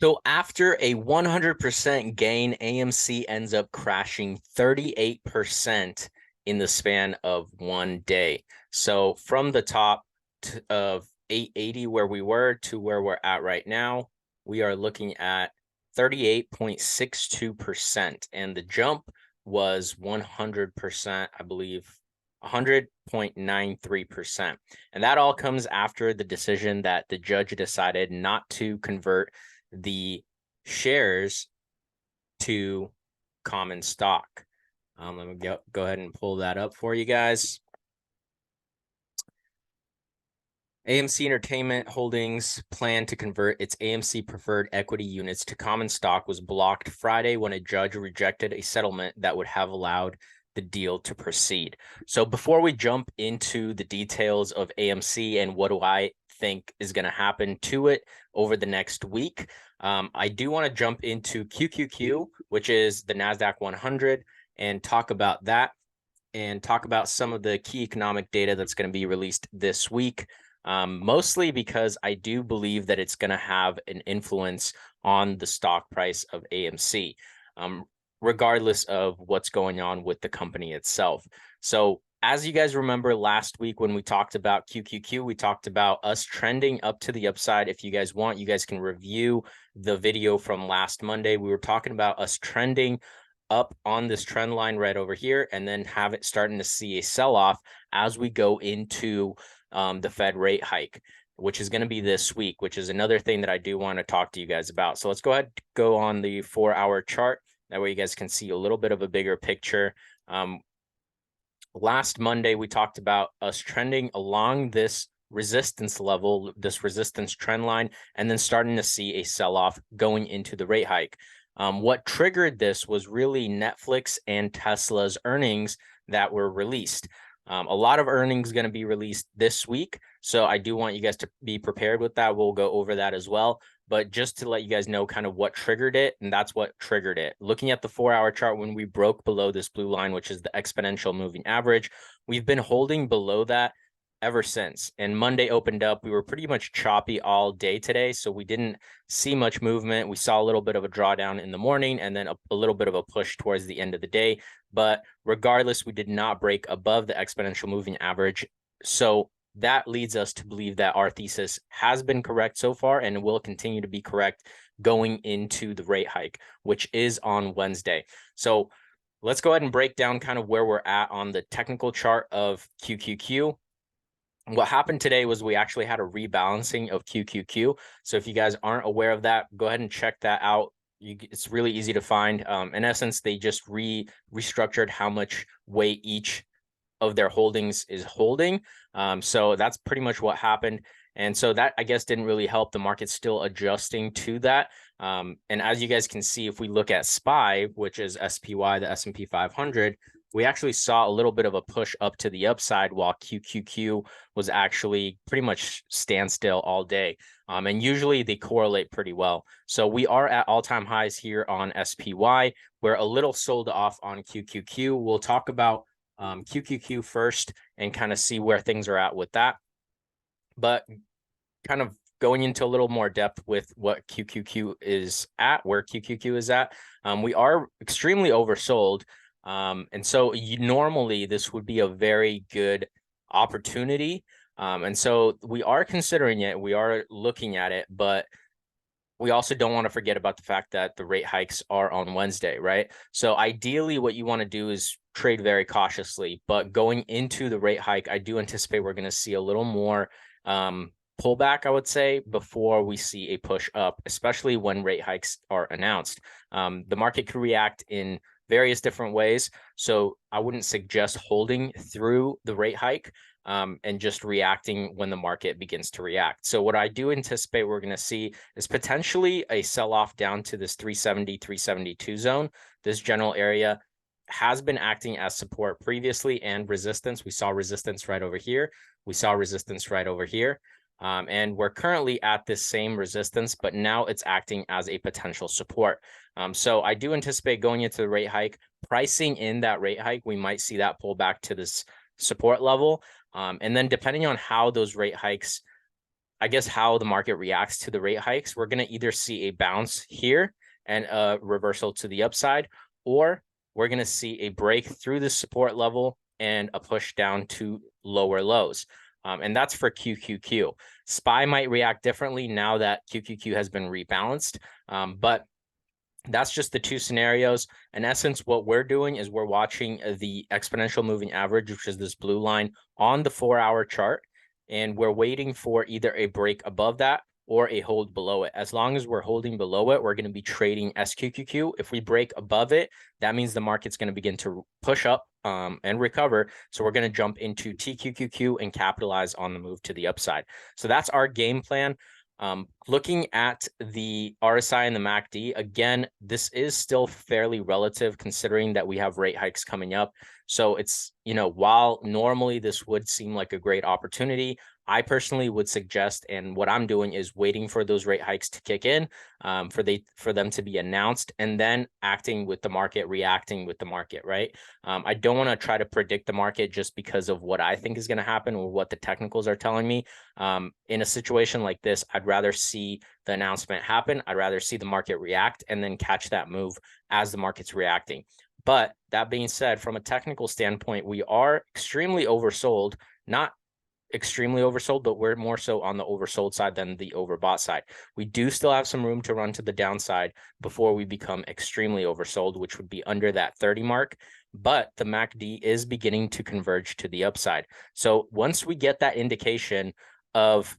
So after a 100% gain, AMC ends up crashing 38% in the span of one day. So from the top of 880 where we were to where we're at right now, we are looking at 38.62%. And the jump was 100%, I believe, 100.93%. And that all comes after the decision that the judge decided not to convert the shares to common stock. Let me go ahead and pull that up for you guys. AMC Entertainment Holdings plan to convert its AMC preferred equity units to common stock was blocked Friday when a judge rejected a settlement that would have allowed the deal to proceed. So before we jump into the details of AMC and what do I think is going to happen to it over the next week, I do want to jump into QQQ, which is the NASDAQ 100, and talk about that and talk about some of the key economic data that's going to be released this week. Mostly because I do believe that it's going to have an influence on the stock price of AMC, regardless of what's going on with the company itself. So as you guys remember last week when we talked about QQQ, we talked about us trending up to the upside. If you guys want, you guys can review the video from last Monday. We were talking about us trending up on this trend line right over here and then have it starting to see a sell-off as we go into the Fed rate hike, which is going to be this week, which is another thing that I do want to talk to you guys about. So let's go ahead, go on the 4-hour chart. That way you guys can see a little bit of a bigger picture. Last Monday, we talked about us trending along this resistance level, this resistance trend line, and then starting to see a sell-off going into the rate hike. What triggered this was really Netflix and Tesla's earnings that were released. A lot of earnings going to be released this week. So I do want you guys to be prepared with that. We'll go over that as well. But just to let you guys know kind of what triggered it, and that's what triggered it. Looking at the 4-hour chart, when we broke below this blue line, which is the exponential moving average, we've been holding below that ever since. And Monday opened up. We were pretty much choppy all day today, so we didn't see much movement. We saw a little bit of a drawdown in the morning and then a little bit of a push towards the end of the day. But regardless, we did not break above the exponential moving average. So that leads us to believe that our thesis has been correct so far and will continue to be correct going into the rate hike, which is on Wednesday. So let's go ahead and break down kind of where we're at on the technical chart of QQQ. What happened today was we actually had a rebalancing of QQQ. So if you guys aren't aware of that, go ahead and check that out. It's really easy to find. In essence, they just restructured how much weight each of their holdings is holding. So that's pretty much what happened. And so that, I guess, didn't really help. The market's still adjusting to that. And as you guys can see, if we look at SPY, which is SPY, the S&P 500, we actually saw a little bit of a push up to the upside while QQQ was actually pretty much standstill all day. And usually they correlate pretty well. So we are at all-time highs here on SPY. We're a little sold off on QQQ. We'll talk about QQQ first and kind of see where things are at with that. But kind of going into a little more depth with what QQQ is at, where QQQ is at, we are extremely oversold. And so normally this would be a very good opportunity. And so we are considering it, we are looking at it, but we also don't want to forget about the fact that the rate hikes are on Wednesday, right? So ideally what you want to do is trade very cautiously, but going into the rate hike, I do anticipate we're going to see a little more pullback, I would say, before we see a push up, especially when rate hikes are announced. The market could react in various different ways. So I wouldn't suggest holding through the rate hike and just reacting when the market begins to react. So what I do anticipate we're going to see is potentially a sell-off down to this 370, 372 zone. This general area has been acting as support previously and resistance. We saw resistance right over here. We saw resistance right over here. And we're currently at this same resistance, but now it's acting as a potential support. So I do anticipate going into the rate hike, pricing in that rate hike, we might see that pull back to this support level. And then depending on how those rate hikes I guess, how the market reacts to the rate hikes. We're going to either see a bounce here and a reversal to the upside, or we're going to see a break through the support level and a push down to lower lows. And that's for QQQ. SPY might react differently now that QQQ has been rebalanced, but that's just the two scenarios. In essence, what we're doing is we're watching the exponential moving average, which is this blue line on the 4-hour chart, and we're waiting for either a break above that or a hold below it. As long as we're holding below it, we're going to be trading SQQQ. If we break above it, that means the market's going to begin to push up and recover. So we're going to jump into TQQQ and capitalize on the move to the upside. So that's our game plan. Looking at the RSI and the MACD, again, this is still fairly relative considering that we have rate hikes coming up. So it's, while normally this would seem like a great opportunity, I personally would suggest, and what I'm doing is waiting for those rate hikes to kick in, for them to be announced, and then acting with the market, reacting with the market, right? I don't want to try to predict the market just because of what I think is going to happen or what the technicals are telling me. In a situation like this, I'd rather see the announcement happen. I'd rather see the market react and then catch that move as the market's reacting. But that being said, from a technical standpoint, we are extremely oversold, not extremely oversold, but we're more so on the oversold side than the overbought side. We do still have some room to run to the downside before we become extremely oversold, which would be under that 30 mark. But the MACD is beginning to converge to the upside. So once we get that indication of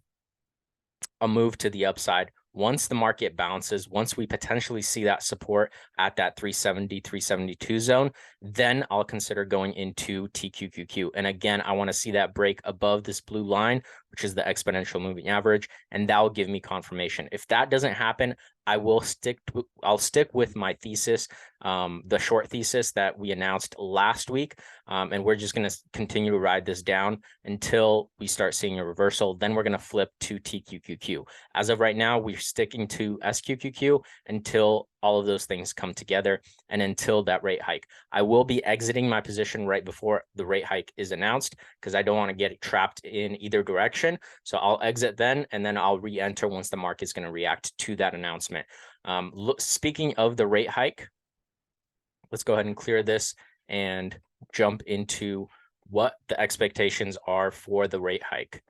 a move to the upside, once the market bounces, once we potentially see that support at that 370, 372 zone, then I'll consider going into TQQQ. And again, I want to see that break above this blue line, which is the exponential moving average, and that will give me confirmation. If that doesn't happen, I'll stick with my thesis, the short thesis that we announced last week. And we're just going to continue to ride this down until we start seeing a reversal. Then we're going to flip to TQQQ. As of right now, we're sticking to SQQQ until all of those things come together and until that rate hike. I will be exiting my position right before the rate hike is announced because I don't want to get trapped in either direction. So I'll exit then, and then I'll re-enter once the market's going to react to that announcement. Speaking of the rate hike, let's go ahead and clear this and jump into what the expectations are for the rate hike.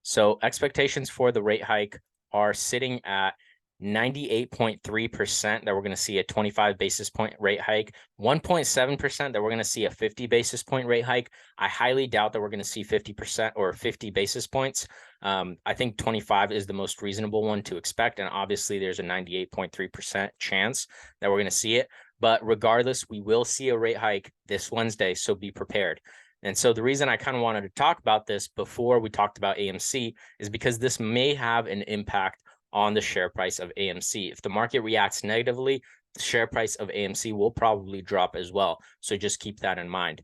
So expectations for the rate hike are sitting at 98.3% that we're going to see a 25 basis point rate hike, 1.7% that we're going to see a 50 basis point rate hike. I highly doubt that we're going to see 50% or 50 basis points. I think 25 is the most reasonable one to expect. And obviously there's a 98.3% chance that we're going to see it. But regardless, we will see a rate hike this Wednesday, so be prepared. And so the reason I kind of wanted to talk about this before we talked about AMC is because this may have an impact on the share price of AMC. If the market reacts negatively, the share price of AMC will probably drop as well. So just keep that in mind.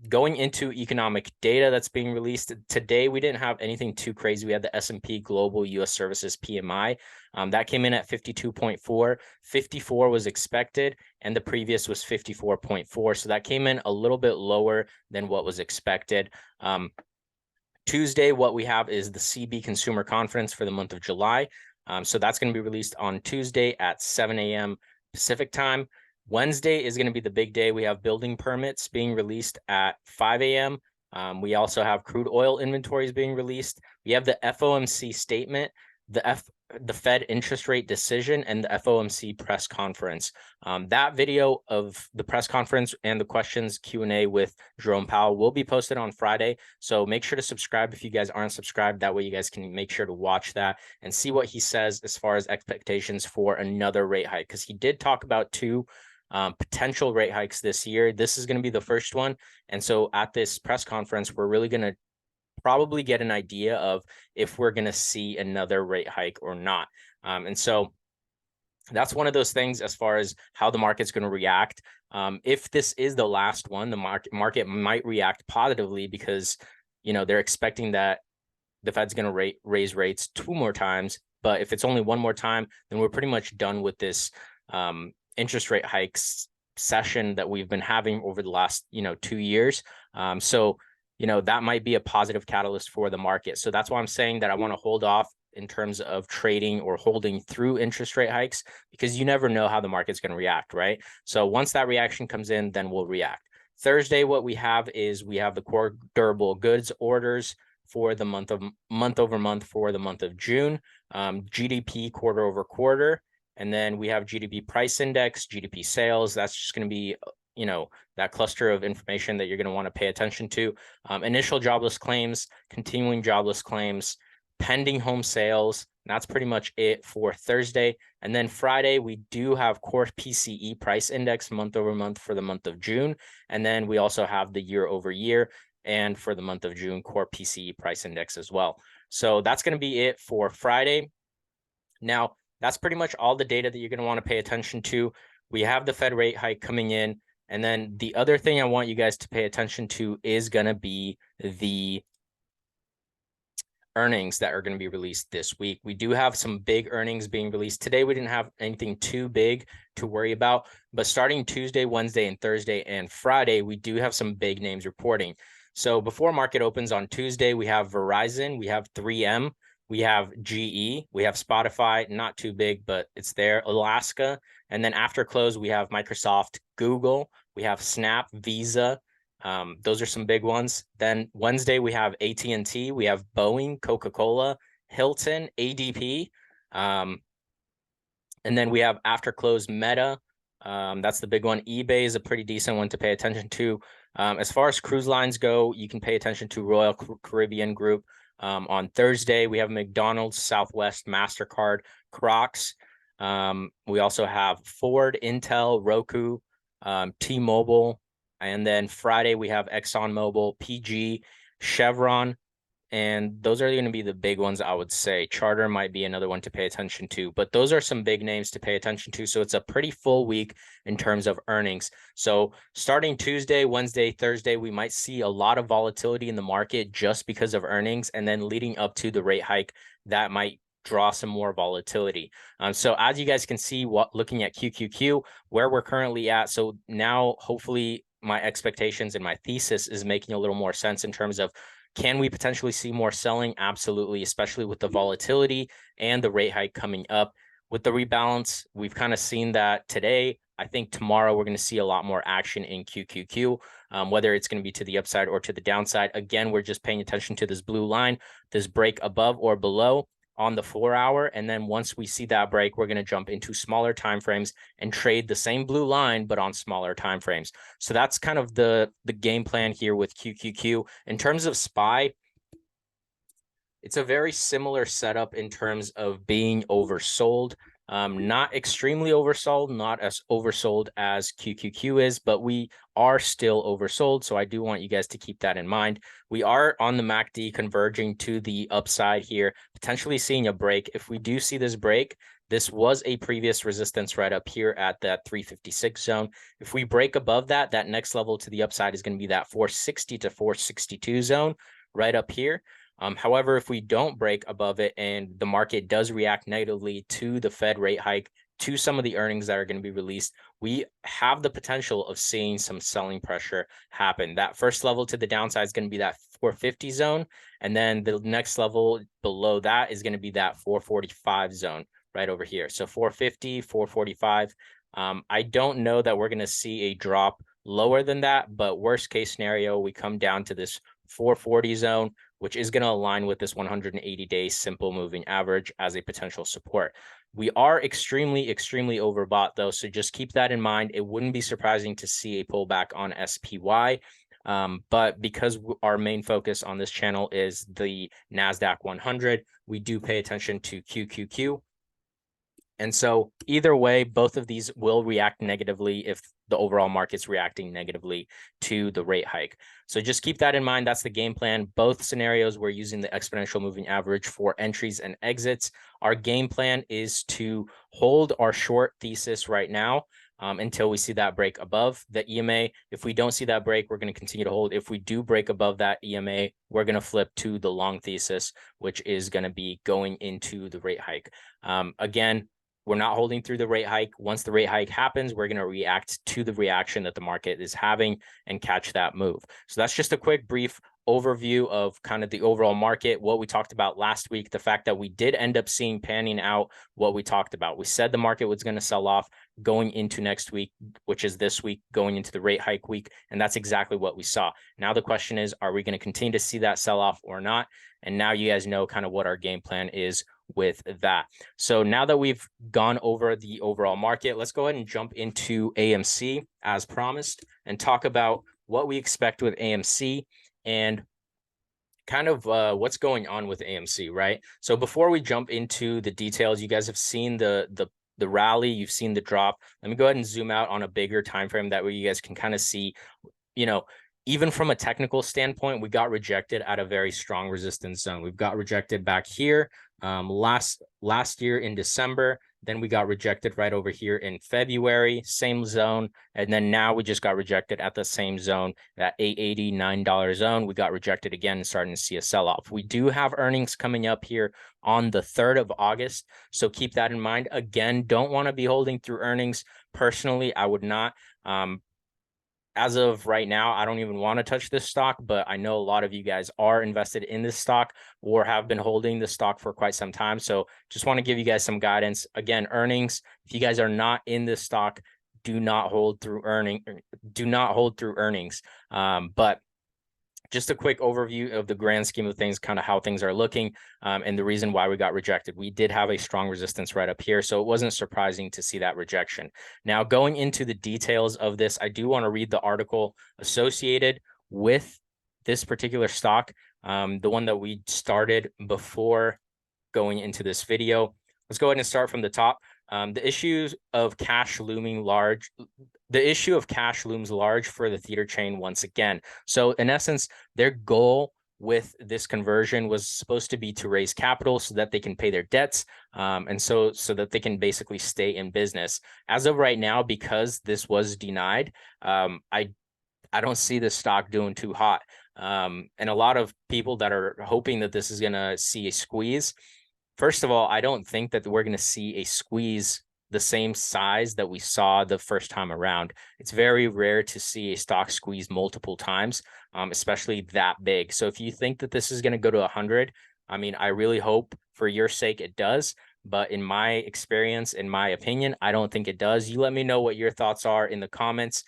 Going into economic data that's being released today, we didn't have anything too crazy. We had the S&P Global U.S. Services PMI. That came in at 52.4. 54 was expected, and the previous was 54.4. So that came in a little bit lower than what was expected. Tuesday, what we have is the CB Consumer Conference for the month of July. So that's going to be released on Tuesday at 7 a.m. Pacific time. Wednesday is going to be the big day. We have building permits being released at 5 a.m. We also have crude oil inventories being released. We have the FOMC statement, the Fed interest rate decision, and the FOMC press conference. That video of the press conference and the questions Q&A with Jerome Powell will be posted on Friday. So make sure to subscribe if you guys aren't subscribed. That way you guys can make sure to watch that and see what he says as far as expectations for another rate hike, because he did talk about two potential rate hikes this year. This is going to be the first one. And so at this press conference, we're really going to probably get an idea of if we're going to see another rate hike or not. And so that's one of those things as far as how the market's going to react. If this is the last one, the market might react positively because, they're expecting that the Fed's going to raise rates 2 more times. But if it's only 1 more time, then we're pretty much done with this interest rate hikes session that we've been having over the last, 2 years. So that might be a positive catalyst for the market. So that's why I'm saying that I want to hold off in terms of trading or holding through interest rate hikes, because you never know how the market's going to react, right? So once that reaction comes in, then we'll react. Thursday, what we have is we have the core durable goods orders for the month over month for the month of June, GDP quarter over quarter, and then we have GDP price index, GDP sales. That's just going to be, that cluster of information that you're going to want to pay attention to. Initial jobless claims, continuing jobless claims, pending home sales. That's pretty much it for Thursday. And then Friday, we do have core PCE price index month over month for the month of June. And then we also have the year over year and for the month of June, core PCE price index as well. So that's going to be it for Friday. Now, that's pretty much all the data that you're going to want to pay attention to. We have the Fed rate hike coming in. And then the other thing I want you guys to pay attention to is going to be the earnings that are going to be released this week. We do have some big earnings being released today. We didn't have anything too big to worry about, but starting Tuesday, Wednesday, and Thursday and Friday, we do have some big names reporting. So before market opens on Tuesday, we have Verizon, we have 3M, we have GE, we have Spotify, not too big, but it's there, Alaska. And then after close, we have Microsoft, Google, we have Snap, Visa. Those are some big ones. Then Wednesday, we have AT&T, we have Boeing, Coca-Cola, Hilton, ADP. And then we have after close Meta. That's the big one. eBay is a pretty decent one to pay attention to. As far as cruise lines go, you can pay attention to Royal Caribbean Group. On Thursday, we have McDonald's, Southwest, MasterCard, Crocs. We also have Ford, Intel, Roku, T-Mobile. And then Friday, we have ExxonMobil, PG, Chevron. And those are going to be the big ones, I would say. Charter might be another one to pay attention to, but those are some big names to pay attention to. So it's a pretty full week in terms of earnings. So starting Tuesday, Wednesday, Thursday, we might see a lot of volatility in the market just because of earnings. And then leading up to the rate hike, that might draw some more volatility. So as you guys can see, looking at QQQ, where we're currently at. So now hopefully my expectations and my thesis is making a little more sense in terms of, can we potentially see more selling? Absolutely, especially with the volatility and the rate hike coming up. With the rebalance, we've kind of seen that today. I think tomorrow we're going to see a lot more action in QQQ, whether it's going to be to the upside or to the downside. Again, we're just paying attention to this blue line, this break above or below on the 4 hour. And then once we see that break, we're going to jump into smaller timeframes and trade the same blue line, but on smaller timeframes. So that's kind of the game plan here with QQQ. In terms of SPY, it's a very similar setup in terms of being oversold. Not extremely oversold, not as oversold as QQQ is, but we are still oversold. So I do want you guys to keep that in mind. We are on the MACD converging to the upside here, potentially seeing a break. If we do see this break, this was a previous resistance right up here at that 356 zone. If we break above that, that next level to the upside is going to be that 460 to 462 zone right up here. However, if we don't break above it and the market does react negatively to the Fed rate hike, to some of the earnings that are going to be released, we have the potential of seeing some selling pressure happen. That first level to the downside is going to be that 450 zone. And then the next level below that is going to be that 445 zone right over here. So 450, 445. I don't know that we're going to see a drop lower than that, but worst case scenario, we come down to this 440 zone, which is going to align with this 180-day simple moving average as a potential support. We are extremely overbought though, so just keep that in mind. It wouldn't be surprising to see a pullback on SPY, but because our main focus on this channel is the NASDAQ 100, we do pay attention to QQQ. And so either way, both of these will react negatively if the overall market's reacting negatively to the rate hike. So just keep that in mind. That's the game plan. Both scenarios, we're using the exponential moving average for entries and exits. Our game plan is to hold our short thesis right now until we see that break above the EMA. If we don't see that break, we're going to continue to hold. If we do break above that EMA, we're going to flip to the long thesis, which is going to be going into the rate hike. Again, we're not holding through the rate hike. Once the rate hike happens, we're going to react to the reaction that the market is having and catch that move. So that's just a quick brief overview of kind of the overall market, what we talked about last week, the fact that we did end up seeing panning out what we talked about. We said the market was going to sell off going into next week, which is this week, going into the rate hike week. And that's exactly what we saw. Now the question is, are we going to continue to see that sell off or not? And now you guys know kind of what our game plan is with that. So now that we've gone over the overall market, let's go ahead and jump into AMC as promised and talk about what we expect with AMC and kind of what's going on with AMC, right? So before we jump into the details, you guys have seen the rally, you've seen the drop. Let me go ahead and zoom out on a bigger time frame. That way you guys can kind of see, you know, even from a technical standpoint, we got rejected at a very strong resistance zone. We've got rejected back here last year in December. Then we got rejected right over here in February, same zone. And then now we just got rejected at the same zone, that $889 zone. We got rejected again and starting to see a sell-off. We do have earnings coming up here on the 3rd of August. So keep that in mind. Again, don't want to be holding through earnings. Personally, I would not. As of right now, I don't even want to touch this stock, but I know a lot of you guys are invested in this stock or have been holding the stock for quite some time. So just want to give you guys some guidance. Again, earnings, if you guys are not in this stock, do not hold through earnings. But just a quick overview of the grand scheme of things, kind of how things are looking, and the reason why we got rejected. We did have a strong resistance right up here, so it wasn't surprising to see that rejection. Now, going into the details of this, I do want to read the article associated with this particular stock, the one that we started before going into this video. Let's go ahead and start from the top. The issue of cash looms large for the theater chain once again. So in essence, their goal with this conversion was supposed to be to raise capital so that they can pay their debts, and so that they can basically stay in business. As of right now, because this was denied, I don't see this stock doing too hot. And a lot of people that are hoping that this is going to see a squeeze. First of all, I don't think that we're going to see a squeeze the same size that we saw the first time around. It's very rare to see a stock squeeze multiple times, especially that big. So if you think that this is going to go to 100, I mean, I really hope for your sake it does. But in my experience, in my opinion, I don't think it does. You let me know what your thoughts are in the comments.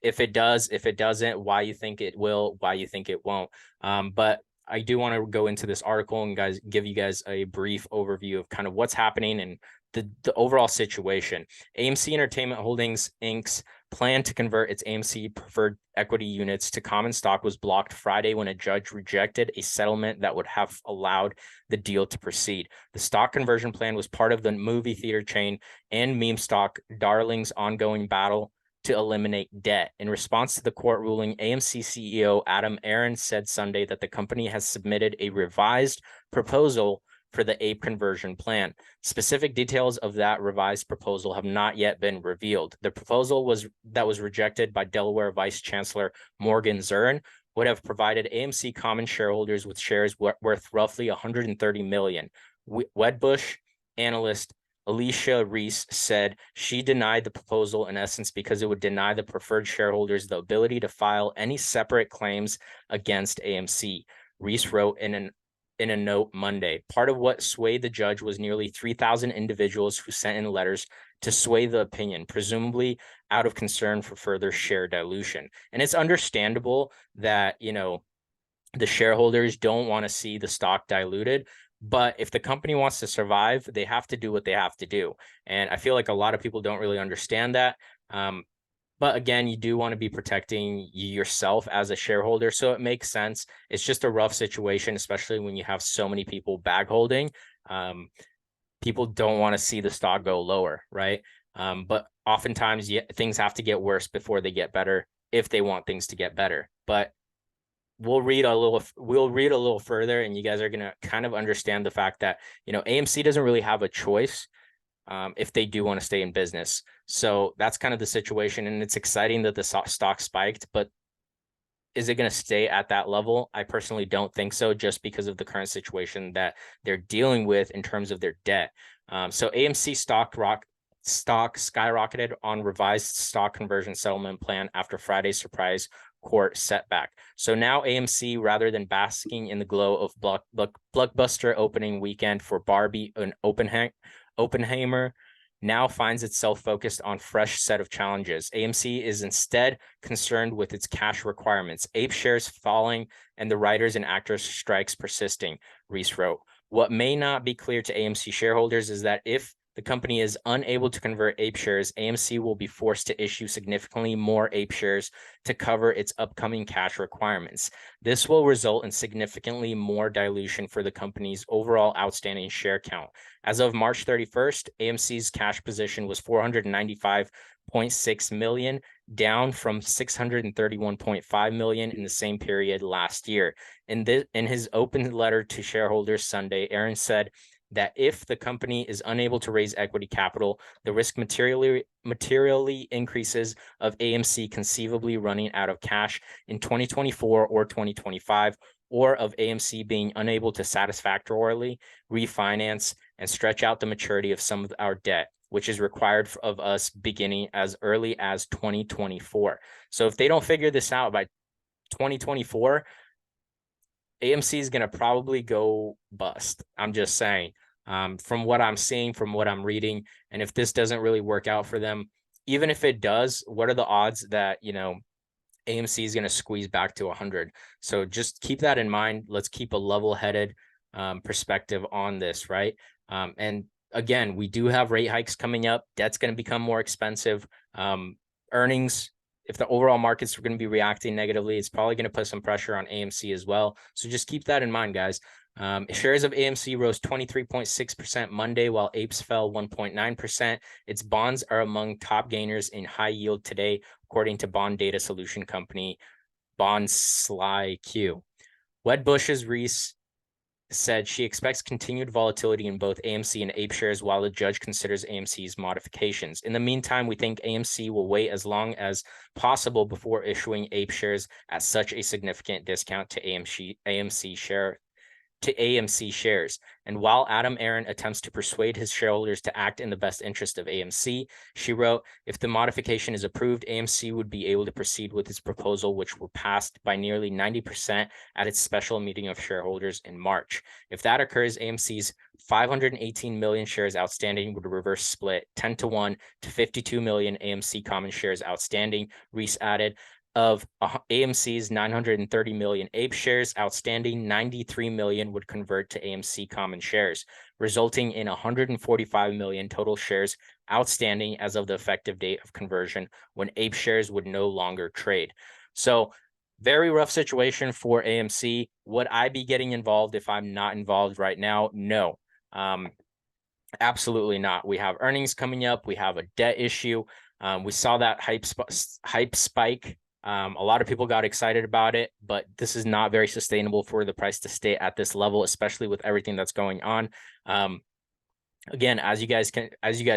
If it does, if it doesn't, why you think it will, why you think it won't. But I do want to go into this article and give you guys a brief overview of kind of what's happening and the overall situation. AMC Entertainment Holdings Inc.'s plan to convert its AMC preferred equity units to common stock was blocked Friday when a judge rejected a settlement that would have allowed the deal to proceed. The stock conversion plan was part of the movie theater chain and meme stock darling's ongoing battle to eliminate debt. In response to the court ruling, AMC CEO Adam Aron said Sunday that the company has submitted a revised proposal for the APE conversion plan. Specific details of that revised proposal have not yet been revealed. The proposal was rejected by Delaware Vice Chancellor Morgan Zern would have provided AMC common shareholders with shares worth roughly $130 million. Wedbush analyst Alicia Reese said she denied the proposal in essence because it would deny the preferred shareholders the ability to file any separate claims against AMC. Reese wrote in a note Monday. Part of what swayed the judge was nearly 3,000 individuals who sent in letters to sway the opinion, presumably out of concern for further share dilution. And it's understandable that, you know, the shareholders don't want to see the stock diluted. But if the company wants to survive, they have to do what they have to do. And I feel like a lot of people don't really understand that. But again, you do want to be protecting yourself as a shareholder. So it makes sense. It's just a rough situation, especially when you have so many people bag holding. People don't want to see the stock go lower, right? But oftentimes things have to get worse before they get better if they want things to get better. But we'll read a little further, and you guys are going to kind of understand the fact that, you know, AMC doesn't really have a choice if they do want to stay in business. So that's kind of the situation. And it's exciting that the stock spiked, but is it going to stay at that level? I personally don't think so, just because of the current situation that they're dealing with in terms of their debt. So AMC stock skyrocketed on revised stock conversion settlement plan after Friday's surprise court setback. So now AMC, rather than basking in the glow of blockbuster opening weekend for Barbie and Oppenheimer, now finds itself focused on fresh set of challenges. AMC is instead concerned with its cash requirements, Ape shares falling, and the writers and actors strikes persisting, Reese wrote. What may not be clear to AMC shareholders is that if the company is unable to convert Ape shares, AMC will be forced to issue significantly more Ape shares to cover its upcoming cash requirements. This will result in significantly more dilution for the company's overall outstanding share count. As of March 31st, AMC's cash position was $495.6 million, down from $631.5 million in the same period last year. In his open letter to shareholders Sunday, Aaron said that if the company is unable to raise equity capital, the risk materially increases of AMC conceivably running out of cash in 2024 or 2025, or of AMC being unable to satisfactorily refinance and stretch out the maturity of some of our debt, which is required of us beginning as early as 2024. So if they don't figure this out by 2024, AMC is going to probably go bust. I'm just saying, from what I'm seeing, from what I'm reading, and if this doesn't really work out for them, even if it does, what are the odds that, AMC is going to squeeze back to 100? So just keep that in mind. Let's keep a level-headed perspective on this, right? And again, we do have rate hikes coming up. Debt's going to become more expensive. Earnings, if the overall markets are going to be reacting negatively, it's probably going to put some pressure on AMC as well. So just keep that in mind, guys. Shares of AMC rose 23.6% Monday, while Apes fell 1.9%. Its bonds are among top gainers in high yield today, according to bond data solution company BondSlyQ. Wedbush's Reese said she expects continued volatility in both AMC and Ape shares while the judge considers AMC's modifications. In the meantime, we think AMC will wait as long as possible before issuing Ape shares at such a significant discount to AMC shares. And while Adam Aaron attempts to persuade his shareholders to act in the best interest of AMC, she wrote, if the modification is approved, AMC would be able to proceed with its proposal, which were passed by nearly 90% at its special meeting of shareholders in March. If that occurs, AMC's 518 million shares outstanding would reverse split 10-1 to 52 million AMC common shares outstanding, Reese added. Of AMC's 930 million Ape shares outstanding, 93 million would convert to AMC common shares, resulting in 145 million total shares outstanding as of the effective date of conversion, when Ape shares would no longer trade. So very rough situation for AMC. Would I be getting involved if I'm not involved right now? No, absolutely not. We have earnings coming up. We have a debt issue. We saw that hype spike. A lot of people got excited about it, but this is not very sustainable for the price to stay at this level, especially with everything that's going on. Again, as you guys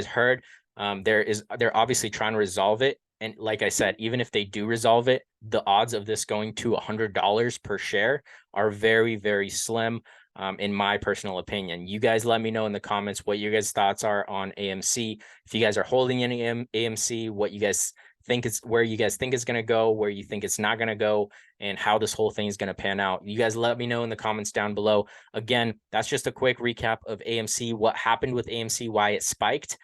heard, they're obviously trying to resolve it. And like I said, even if they do resolve it, the odds of this going to $100 per share are very, very slim, in my personal opinion. You guys let me know in the comments what your guys' thoughts are on AMC. If you guys are holding any AMC, what you guys think where you guys think it's going to go, where you think it's not going to go, and how this whole thing is going to pan out. You guys let me know in the comments down below. Again, that's just a quick recap of AMC, what happened with AMC, why it spiked,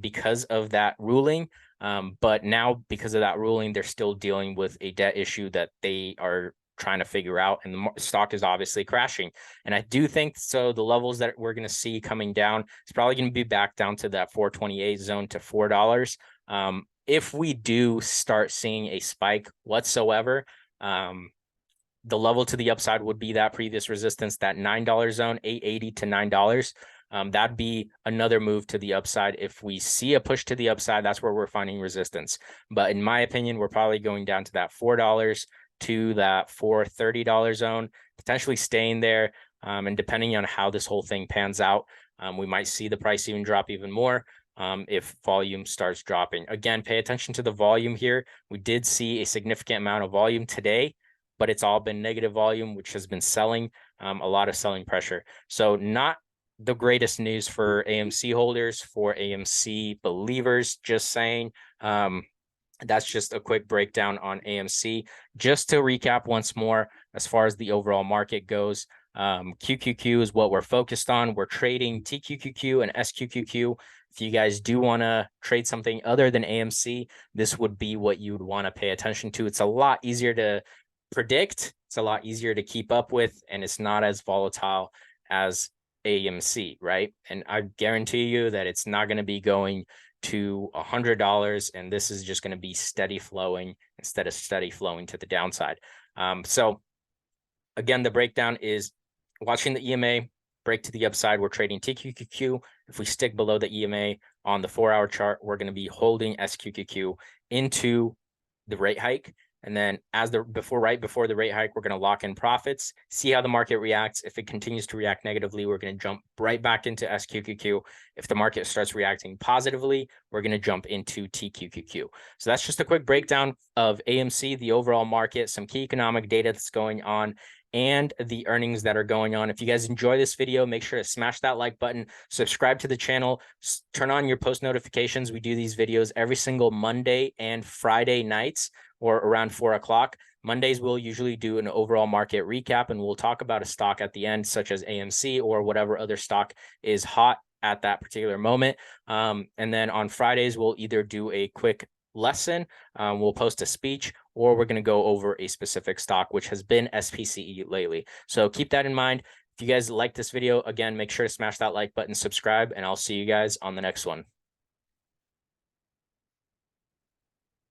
because of that ruling. But now, because of that ruling, they're still dealing with a debt issue that they are trying to figure out, and the stock is obviously crashing. And I do think so the levels that we're going to see coming down, it's probably going to be back down to that 428 zone to $4. If we do start seeing a spike whatsoever, the level to the upside would be that previous resistance, that $9 zone, $8.80 to $9. That'd be another move to the upside. If we see a push to the upside, that's where we're finding resistance. But in my opinion, we're probably going down to that $4 to that $4.30 zone, potentially staying there. And depending on how this whole thing pans out, we might see the price even drop even more. If volume starts dropping. Again, pay attention to the volume here. We did see a significant amount of volume today, but it's all been negative volume, which has been selling, a lot of selling pressure. So not the greatest news for AMC holders, for AMC believers, just saying. That's just a quick breakdown on AMC. Just to recap once more, as far as the overall market goes, QQQ is what we're focused on. We're trading TQQQ and SQQQ. If you guys do want to trade something other than AMC, this would be what you would want to pay attention to. It's a lot easier to predict. It's a lot easier to keep up with, and it's not as volatile as AMC, right? And I guarantee you that it's not going to be going to $100, and this is just going to be steady flowing instead of steady flowing to the downside. So again, the breakdown is watching the EMA break to the upside. We're trading TQQQ. If we stick below the EMA on the 4-hour chart, we're going to be holding SQQQ into the rate hike. And then right before the rate hike, we're going to lock in profits, see how the market reacts. If it continues to react negatively, we're going to jump right back into SQQQ. If the market starts reacting positively, we're going to jump into TQQQ. So that's just a quick breakdown of AMC, the overall market, some key economic data that's going on, and the earnings that are going on. If you guys enjoy this video, make sure to smash that like button, subscribe to the channel, turn on your post notifications. We do these videos every single Monday and Friday nights, or around 4 o'clock. Mondays, we'll usually do an overall market recap, and we'll talk about a stock at the end, such as AMC or whatever other stock is hot at that particular moment. And then on Fridays, we'll either do a quick lesson, we'll post a speech, or we're going to go over a specific stock, which has been SPCE lately. So keep that in mind. If you guys like this video, again, make sure to smash that like button, subscribe, and I'll see you guys on the next one.